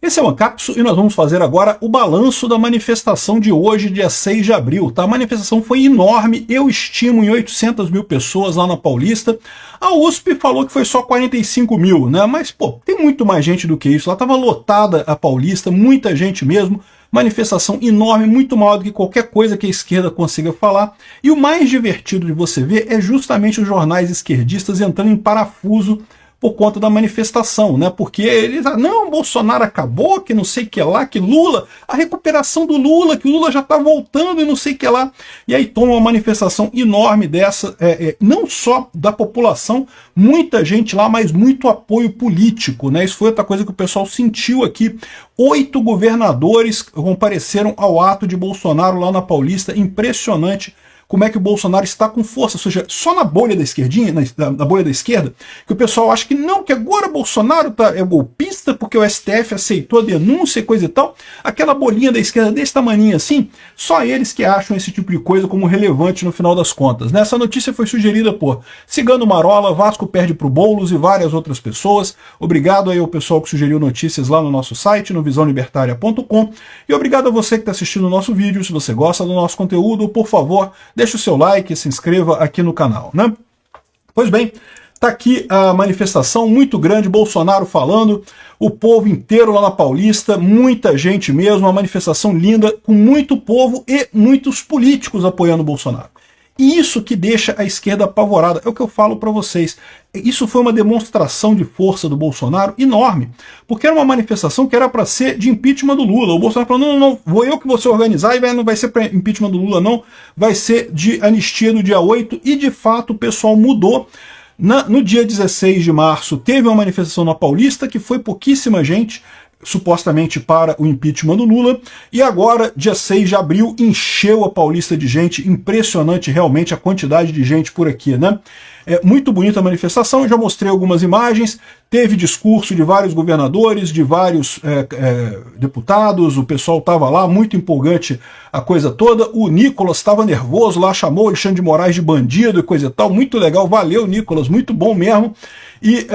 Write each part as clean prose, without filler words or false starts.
Esse é o Ancapso e nós vamos fazer agora o balanço da manifestação de hoje, dia 6 de abril. Tá? A manifestação foi enorme, eu estimo em 800 mil pessoas lá na Paulista. A USP falou que foi só 45 mil, né? Mas, pô, tem muito mais gente do que isso. Lá estava lotada a Paulista, muita gente mesmo. Manifestação enorme, muito maior do que qualquer coisa que a esquerda consiga falar. E o mais divertido de você ver é justamente os jornais esquerdistas entrando em parafuso por conta da manifestação, né? Porque eles, não, Bolsonaro acabou, que não sei o que lá, que Lula, a recuperação do Lula, que o Lula já está voltando e não sei o que lá. E aí toma uma manifestação enorme dessa, não só da população, muita gente lá, mas muito apoio político, né? Isso foi outra coisa que o pessoal sentiu aqui. 8 governadores compareceram ao ato de Bolsonaro lá na Paulista, impressionante como é que o Bolsonaro está com força, ou seja, só na bolha da esquerdinha, na bolha da esquerda, que o pessoal acha que não, que agora Bolsonaro é golpista porque o STF aceitou a denúncia e coisa e tal, aquela bolinha da esquerda desse tamanho assim, só eles que acham esse tipo de coisa como relevante no final das contas. Essa notícia foi sugerida por Cigano Marola, Vasco perde pro Boulos e várias outras pessoas. Obrigado aí ao pessoal que sugeriu notícias lá no nosso site, no visãolibertaria.com, e obrigado a você que está assistindo o nosso vídeo. Se você gosta do nosso conteúdo, por favor, deixa o seu like e se inscreva aqui no canal, né? Pois bem, tá aqui a manifestação muito grande, Bolsonaro falando, o povo inteiro lá na Paulista, muita gente mesmo, uma manifestação linda, com muito povo e muitos políticos apoiando o Bolsonaro. E isso que deixa a esquerda apavorada, é o que eu falo para vocês. Isso foi uma demonstração de força do Bolsonaro enorme, porque era uma manifestação que era para ser de impeachment do Lula. O Bolsonaro falou, não, não, vou eu que vou se organizar, e não vai ser para impeachment do Lula não, vai ser de anistia no dia 8, e de fato o pessoal mudou. No dia 16 de março teve uma manifestação na Paulista, que foi pouquíssima gente, supostamente para o impeachment do Lula, e agora, dia 6 de abril, encheu a Paulista de gente, impressionante realmente a quantidade de gente por aqui, né? É muito bonita a manifestação, eu já mostrei algumas imagens, teve discurso de vários governadores, de vários deputados, o pessoal estava lá, muito empolgante a coisa toda, o Nicolas estava nervoso lá, chamou o Alexandre de Moraes de bandido e coisa e tal, muito legal, valeu Nicolas, muito bom mesmo. E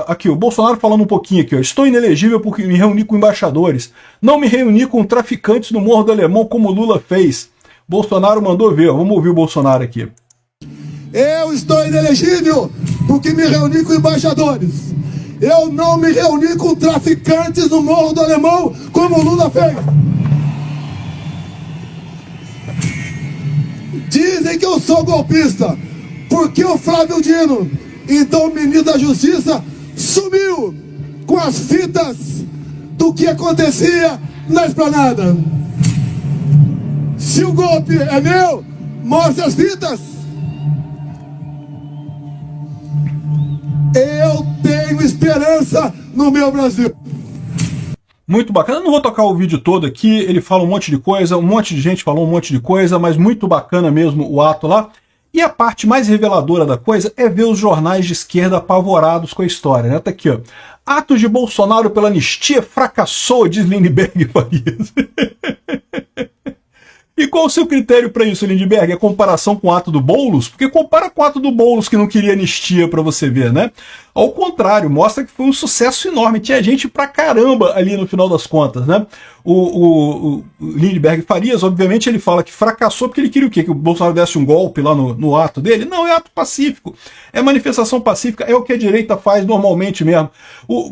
aqui, o Bolsonaro falando um pouquinho aqui, ó, estou inelegível porque me reuni com embaixadores, não me reuni com traficantes no Morro do Alemão como o Lula fez. Bolsonaro mandou ver, ó, vamos ouvir o Bolsonaro aqui. Eu estou inelegível porque me reuni com embaixadores. Eu não me reuni com traficantes no Morro do Alemão como o Lula fez. Dizem que eu sou golpista porque o Flávio Dino, então o ministro da Justiça, sumiu com as fitas do que acontecia na esplanada. Se o golpe é meu, mostre as fitas. Eu tenho esperança no meu Brasil. Muito bacana, eu não vou tocar o vídeo todo aqui, ele fala um monte de coisa, um monte de gente falou um monte de coisa, mas muito bacana mesmo o ato lá. E a parte mais reveladora da coisa é ver os jornais de esquerda apavorados com a história, né? Tá aqui, ó. Atos de Bolsonaro pela anistia fracassou, diz Lindbergh Farias. E qual o seu critério para isso, Lindbergh? É comparação com o ato do Boulos? Porque compara com o ato do Boulos que não queria anistia para você ver, né? Ao contrário, mostra que foi um sucesso enorme. Tinha gente pra caramba ali no final das contas, né? O Lindbergh Farias, obviamente, ele fala que fracassou porque ele queria o quê? Que o Bolsonaro desse um golpe lá no ato dele? Não, é ato pacífico. É manifestação pacífica, é o que a direita faz normalmente mesmo.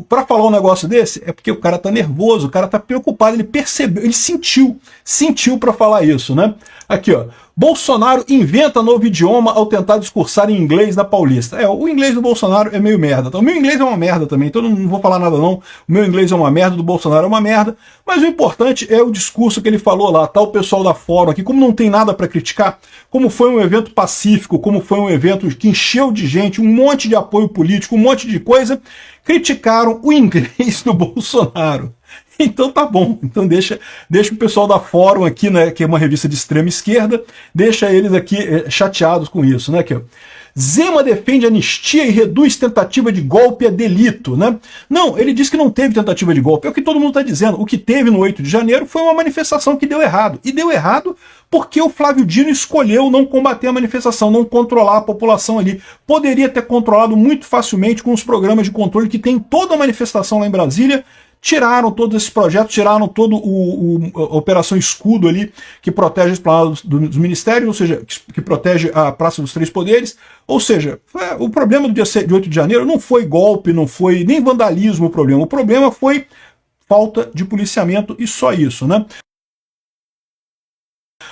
Pra falar um negócio desse, é porque o cara tá nervoso, o cara tá preocupado, ele percebeu, ele sentiu pra falar isso, né? Aqui, ó. Bolsonaro inventa novo idioma ao tentar discursar em inglês na Paulista. O inglês do Bolsonaro é meio merda. Então, o meu inglês é uma merda também, então não vou falar nada não. O meu inglês é uma merda, do Bolsonaro é uma merda. Mas o importante é o discurso que ele falou lá. Tá o pessoal da Fórum aqui, como não tem nada para criticar, como foi um evento pacífico, como foi um evento que encheu de gente, um monte de apoio político, um monte de coisa, criticaram o inglês do Bolsonaro. Então tá bom, então deixa o pessoal da Fórum aqui, né, que é uma revista de extrema esquerda, deixa eles aqui chateados com isso, né, aqui, ó. Zema defende anistia e reduz tentativa de golpe a delito, né? Não, ele diz que não teve tentativa de golpe, é o que todo mundo está dizendo. O que teve no 8 de janeiro foi uma manifestação que deu errado, e deu errado porque o Flávio Dino escolheu não combater a manifestação, não controlar a população ali. Poderia ter controlado muito facilmente com os programas de controle que tem toda a manifestação lá em Brasília, tiraram todos esses projetos, tiraram todo a Operação Escudo ali, que protege a esplanada dos ministérios, ou seja, que protege a Praça dos Três Poderes. Ou seja, o problema do dia de 8 de janeiro não foi golpe, não foi nem vandalismo o problema foi falta de policiamento e só isso, né?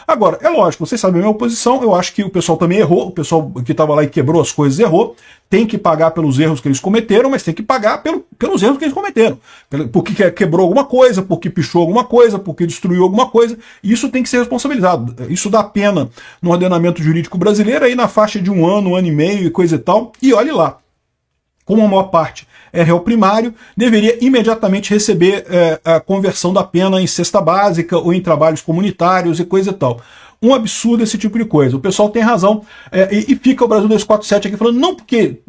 Agora, é lógico, vocês sabem a minha posição, eu acho que o pessoal também errou, o pessoal que estava lá e quebrou as coisas errou, tem que pagar pelos erros que eles cometeram, mas tem que pagar pelos erros que eles cometeram. Porque quebrou alguma coisa, porque pichou alguma coisa, porque destruiu alguma coisa, e isso tem que ser responsabilizado. Isso dá pena no ordenamento jurídico brasileiro, aí na faixa de um ano e meio e coisa e tal, e olhe lá. Como a maior parte é réu primário, deveria imediatamente receber a conversão da pena em cesta básica ou em trabalhos comunitários e coisa e tal. Um absurdo esse tipo de coisa. O pessoal tem razão e fica o Brasil 247 aqui falando, não, porque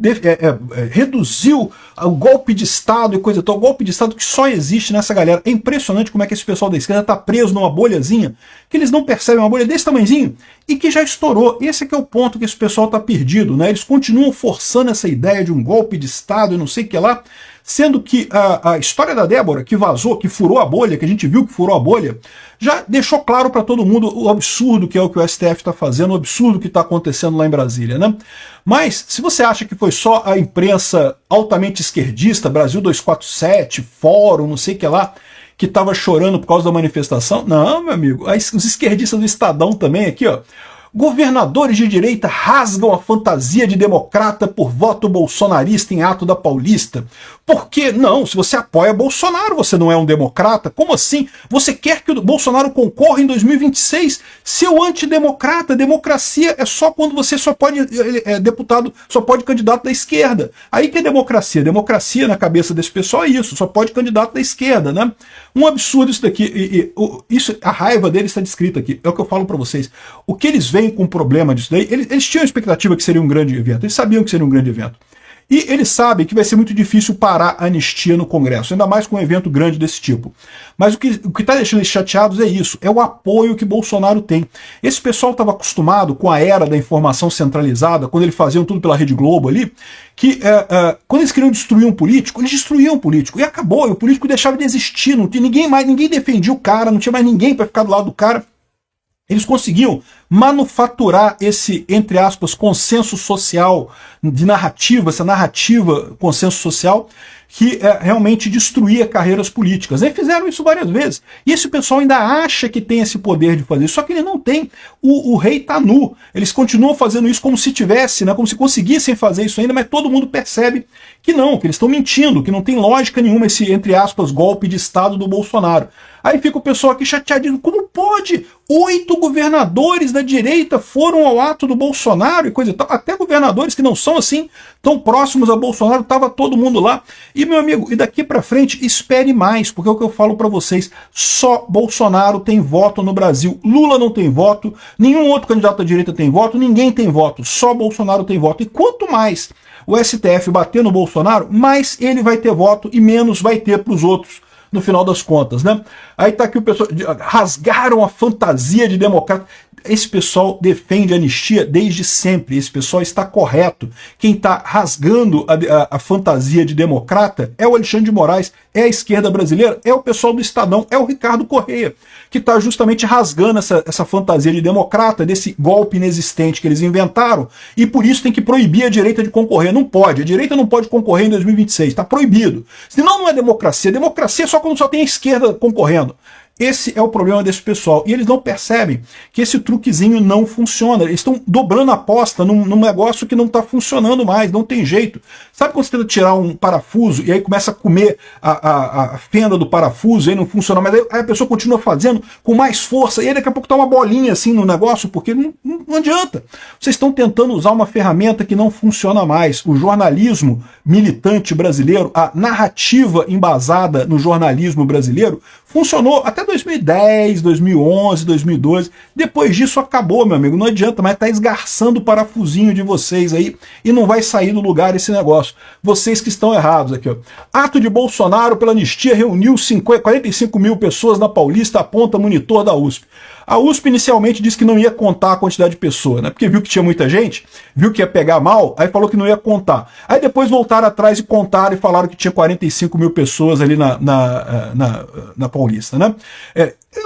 reduziu o golpe de Estado e coisa e tal. O golpe de Estado que só existe nessa galera. É impressionante como é que esse pessoal da esquerda está preso numa bolhazinha, que eles não percebem, uma bolha desse tamanhozinho, e que já estourou. Esse é que é o ponto que esse pessoal está perdido, né? Eles continuam forçando essa ideia de um golpe de Estado e não sei o que lá, sendo que a história da Débora, que vazou, que furou a bolha, que a gente viu que furou a bolha, já deixou claro para todo mundo o absurdo que é o que o STF está fazendo, o absurdo que está acontecendo lá em Brasília, né? Mas, se você acha que foi só a imprensa altamente esquerdista, Brasil 247, Fórum, não sei o que lá, que estava chorando por causa da manifestação, não, meu amigo, os esquerdistas do Estadão também aqui, ó, governadores de direita rasgam a fantasia de democrata por voto bolsonarista em ato da Paulista. Por que não? Se você apoia Bolsonaro, você não é um democrata? Como assim? Você quer que o Bolsonaro concorra em 2026? Seu antidemocrata, democracia é só quando você só pode deputado, só pode candidato da esquerda. Aí que é democracia. Democracia na cabeça desse pessoal é isso, só pode candidato da esquerda, né? Um absurdo isso daqui. A raiva deles está descrita aqui. É o que eu falo para vocês. O que eles veem com o problema disso daí, eles tinham a expectativa que seria um grande evento, eles sabiam que seria um grande evento. E eles sabem que vai ser muito difícil parar a anistia no Congresso, ainda mais com um evento grande desse tipo. Mas o que está deixando eles chateados é isso, é o apoio que Bolsonaro tem. Esse pessoal estava acostumado com a era da informação centralizada, quando eles faziam tudo pela Rede Globo ali, que quando eles queriam destruir um político, eles destruíam o político, e acabou, e o político deixava de existir, não tinha ninguém defendia o cara, não tinha mais ninguém para ficar do lado do cara. Eles conseguiam manufaturar esse, entre aspas, consenso social de narrativa, essa narrativa consenso social, que realmente destruía carreiras políticas. Eles fizeram isso várias vezes. E esse pessoal ainda acha que tem esse poder de fazer isso, só que ele não tem. O rei tá nu. Eles continuam fazendo isso como se tivesse, né, como se conseguissem fazer isso ainda, mas todo mundo percebe que não, que eles estão mentindo, que não tem lógica nenhuma esse, entre aspas, golpe de Estado do Bolsonaro. Aí fica o pessoal aqui chateadinho, como pode? 8 governadores da direita foram ao ato do Bolsonaro e coisa e tal. Até governadores que não são assim tão próximos a Bolsonaro, estava todo mundo lá. E, meu amigo, e daqui para frente, espere mais, porque é o que eu falo para vocês, só Bolsonaro tem voto no Brasil. Lula não tem voto, nenhum outro candidato da direita tem voto, ninguém tem voto, só Bolsonaro tem voto. E quanto mais o STF bater no Bolsonaro, mais ele vai ter voto e menos vai ter para os outros, no final das contas, né? Aí tá aqui o pessoal, rasgaram a fantasia de democrata. Esse pessoal defende a anistia desde sempre, esse pessoal está correto. Quem está rasgando a fantasia de democrata é o Alexandre de Moraes, é a esquerda brasileira, é o pessoal do Estadão, é o Ricardo Correia, que está justamente rasgando essa fantasia de democrata, desse golpe inexistente que eles inventaram, e por isso tem que proibir a direita de concorrer. Não pode, a direita não pode concorrer em 2026, está proibido. Senão não é democracia, democracia é só quando só tem a esquerda concorrendo. Esse é o problema desse pessoal. E eles não percebem que esse truquezinho não funciona. Eles estão dobrando a aposta num negócio que não está funcionando mais, não tem jeito. Sabe quando você tenta tirar um parafuso e aí começa a comer a fenda do parafuso e aí não funciona mais? Aí a pessoa continua fazendo com mais força e aí daqui a pouco está uma bolinha assim no negócio, porque não adianta. Vocês estão tentando usar uma ferramenta que não funciona mais. O jornalismo militante brasileiro, a narrativa embasada no jornalismo brasileiro, Funcionou até 2010, 2011, 2012. Depois disso acabou, meu amigo. Não adianta mais estar esgarçando o parafusinho de vocês aí e não vai sair do lugar esse negócio. Vocês que estão errados aqui, ó. Ato de Bolsonaro pela anistia reuniu 45 mil pessoas na Paulista, aponta monitor da USP. A USP inicialmente disse que não ia contar a quantidade de pessoas, né? Porque viu que tinha muita gente, viu que ia pegar mal, aí falou que não ia contar. Aí depois voltaram atrás e contaram e falaram que tinha 45 mil pessoas ali na Paulista, né?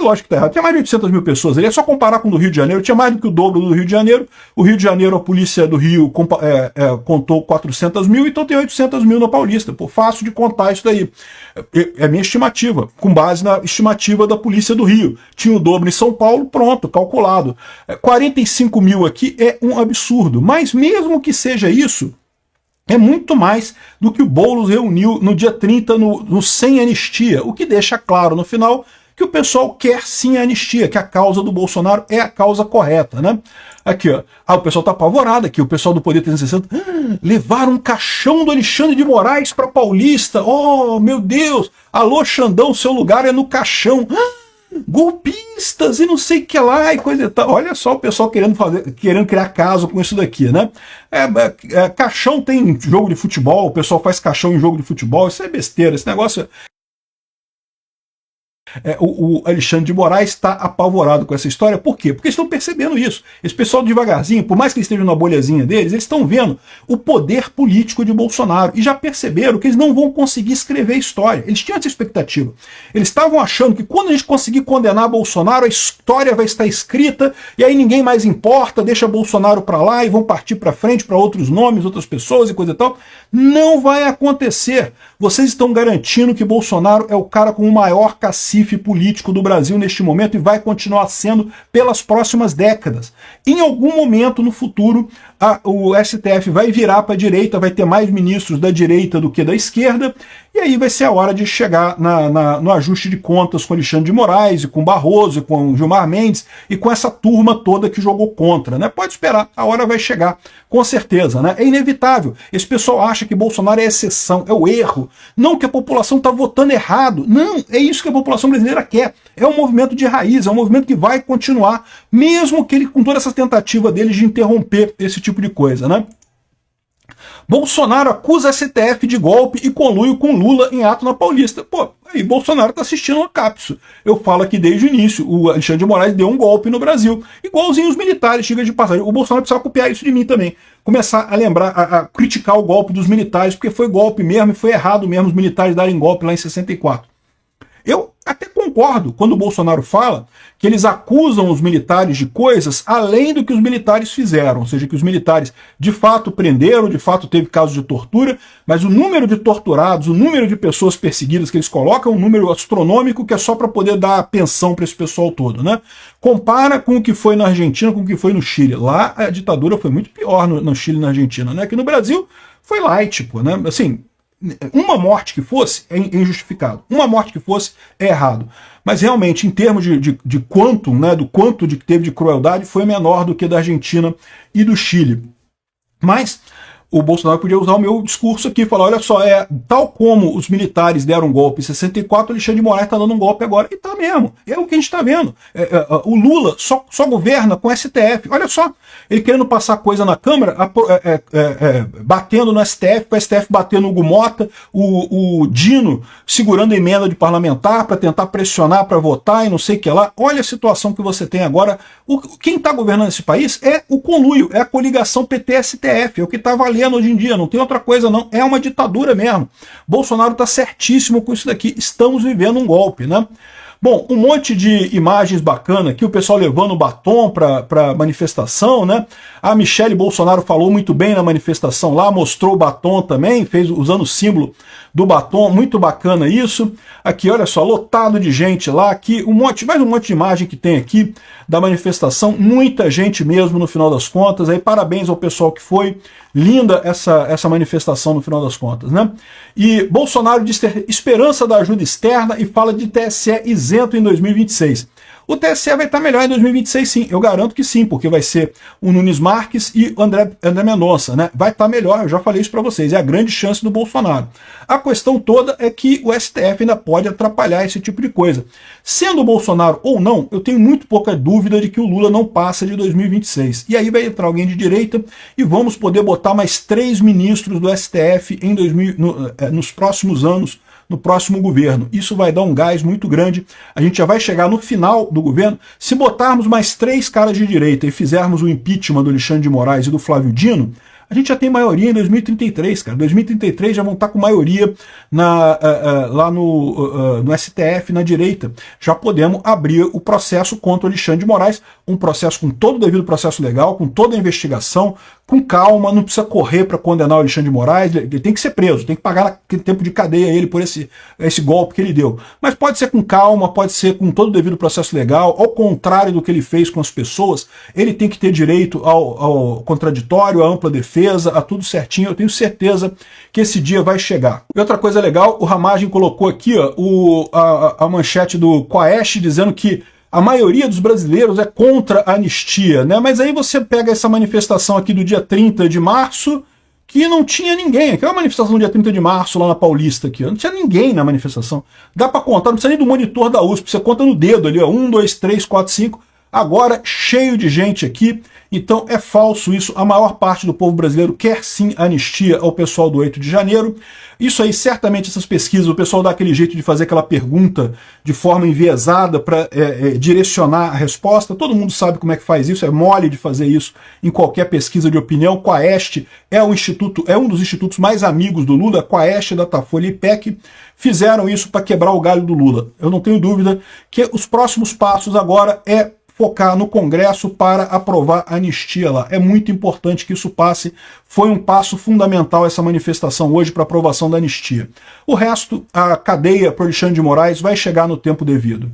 Lógico que tá errado. Tinha mais de 800 mil pessoas ali. É só comparar com o do Rio de Janeiro. Tinha mais do que o dobro do Rio de Janeiro. O Rio de Janeiro, a polícia do Rio contou 400 mil, então tem 800 mil na Paulista. Pô, fácil de contar isso daí. É minha estimativa, com base na estimativa da polícia do Rio. Tinha o dobro em São Paulo, pronto, calculado. 45 mil aqui é um absurdo. Mas mesmo que seja isso, é muito mais do que o Boulos reuniu no dia 30 no Sem Anistia, o que deixa claro no final que o pessoal quer sim a anistia, que a causa do Bolsonaro é a causa correta, né? Aqui, ó. O pessoal tá apavorado aqui, o pessoal do Poder 360. Levaram um caixão do Alexandre de Moraes para Paulista. Oh, meu Deus! Alô, Xandão, seu lugar é no caixão. Golpistas e não sei o que lá e coisa e tal. Olha só o pessoal querendo criar caso com isso daqui, né? Caixão tem jogo de futebol, o pessoal faz caixão em jogo de futebol, isso é besteira, esse negócio. O Alexandre de Moraes está apavorado com essa história. Por quê? Porque eles estão percebendo isso. Esse pessoal devagarzinho, por mais que eles estejam na bolhazinha deles, eles estão vendo o poder político de Bolsonaro e já perceberam que eles não vão conseguir escrever história. Eles tinham essa expectativa. Eles estavam achando que quando a gente conseguir condenar Bolsonaro, a história vai estar escrita e aí ninguém mais importa, deixa Bolsonaro para lá e vão partir para frente para outros nomes, outras pessoas e coisa e tal. Não vai acontecer. Vocês estão garantindo que Bolsonaro é o cara com o maior cacife político do Brasil neste momento e vai continuar sendo pelas próximas décadas. Em algum momento no futuro, o STF vai virar para a direita, vai ter mais ministros da direita do que da esquerda, e aí vai ser a hora de chegar no ajuste de contas com Alexandre de Moraes, e com Barroso, e com Gilmar Mendes, e com essa turma toda que jogou contra, né? Pode esperar, a hora vai chegar, com certeza, né? É inevitável. Esse pessoal acha que Bolsonaro é exceção, é o erro. Não que a população está votando errado. Não, é isso que a população brasileira quer. É um movimento de raiz, é um movimento que vai continuar, mesmo que ele, com toda essa tentativa dele de interromper esse tipo de coisa, né? Bolsonaro acusa a STF de golpe e conluio com Lula em ato na Paulista. Pô, aí Bolsonaro tá assistindo uma cápsula. Eu falo aqui desde o início, o Alexandre de Moraes deu um golpe no Brasil. Igualzinho os militares, diga de passagem. O Bolsonaro precisava copiar isso de mim também. Começar a lembrar, a criticar o golpe dos militares, porque foi golpe mesmo e foi errado mesmo os militares darem golpe lá em 64. Eu até concordo quando o Bolsonaro fala que eles acusam os militares de coisas além do que os militares fizeram, ou seja, que os militares de fato prenderam, de fato teve casos de tortura, mas o número de torturados, o número de pessoas perseguidas que eles colocam é um número astronômico que é só para poder dar pensão para esse pessoal todo, né? Compara com o que foi na Argentina, com o que foi no Chile. Lá a ditadura foi muito pior no Chile e na Argentina, né? Aqui no Brasil foi light, pô, né? Assim, uma morte que fosse é injustificado, uma morte que fosse é errado, mas realmente em termos de quanto, né, do quanto que teve de crueldade, foi menor do que da Argentina e do Chile. Mas o Bolsonaro podia usar o meu discurso aqui e falar, olha só, tal como os militares deram um golpe em 64, o Alexandre de Moraes está dando um golpe agora, e tá mesmo, é o que a gente está vendo. O Lula só governa com o STF, olha só, ele querendo passar coisa na Câmara, batendo no STF, o STF batendo no Hugo Mota, o Dino segurando a emenda de parlamentar para tentar pressionar para votar e não sei o que lá. Olha a situação que você tem agora. Quem está governando esse país é o conluio, é a coligação PT-STF, é o que está valendo hoje em dia, não tem outra coisa não, é uma ditadura mesmo. Bolsonaro está certíssimo com isso daqui, estamos vivendo um golpe, né? Bom, um monte de imagens bacanas aqui, o pessoal levando batom para manifestação, né? A Michele Bolsonaro falou muito bem na manifestação lá, mostrou o batom também, fez usando o símbolo do batom, muito bacana isso. Aqui, olha só, lotado de gente lá, aqui mais um monte de imagem que tem aqui da manifestação, muita gente mesmo no final das contas. Aí parabéns ao pessoal que foi, linda essa manifestação no final das contas, né? E Bolsonaro diz ter esperança da ajuda externa e fala de TSE isento em 2026. O TSE vai estar melhor em 2026 sim, eu garanto que sim, porque vai ser o Nunes Marques e o André Mendonça, né? Vai estar melhor, eu já falei isso para vocês, é a grande chance do Bolsonaro. A questão toda é que o STF ainda pode atrapalhar esse tipo de coisa. Sendo o Bolsonaro ou não, eu tenho muito pouca dúvida de que o Lula não passa de 2026. E aí vai entrar alguém de direita e vamos poder botar mais 3 ministros do STF em nos próximos anos, no próximo governo. Isso vai dar um gás muito grande. A gente já vai chegar no final do governo. Se botarmos mais 3 caras de direita e fizermos o impeachment do Alexandre de Moraes e do Flávio Dino, a gente já tem maioria em 2033, cara. 2033 já vão estar com maioria lá no STF, na direita. Já podemos abrir o processo contra o Alexandre de Moraes, um processo com todo o devido processo legal, com toda a investigação, com calma, não precisa correr para condenar o Alexandre de Moraes, ele tem que ser preso, tem que pagar aquele tempo de cadeia a ele por esse golpe que ele deu. Mas pode ser com calma, pode ser com todo o devido processo legal, ao contrário do que ele fez com as pessoas, ele tem que ter direito ao contraditório, à ampla defesa, a tudo certinho. Eu tenho certeza que esse dia vai chegar. E outra coisa legal, o Ramagem colocou aqui ó, a manchete do Quaest dizendo que a maioria dos brasileiros é contra a anistia, né? Mas aí você pega essa manifestação aqui do dia 30 de março, que não tinha ninguém. Aquela manifestação do dia 30 de março lá na Paulista, aqui, não tinha ninguém na manifestação. Dá para contar, não precisa nem do monitor da USP, você conta no dedo ali, ó, 1, 2, 3, 4, 5... Agora, cheio de gente aqui, então é falso isso. A maior parte do povo brasileiro quer sim anistia ao pessoal do 8 de janeiro. Isso aí, certamente, essas pesquisas, o pessoal dá aquele jeito de fazer aquela pergunta de forma enviesada para direcionar a resposta. Todo mundo sabe como é que faz isso, é mole de fazer isso em qualquer pesquisa de opinião. Quaest é um dos institutos mais amigos do Lula, Quaest, Datafolha e IPEC, fizeram isso para quebrar o galho do Lula. Eu não tenho dúvida que os próximos passos agora é focar no Congresso para aprovar a anistia lá. É muito importante que isso passe. Foi um passo fundamental essa manifestação hoje para aprovação da anistia. O resto, a cadeia para o Alexandre de Moraes vai chegar no tempo devido.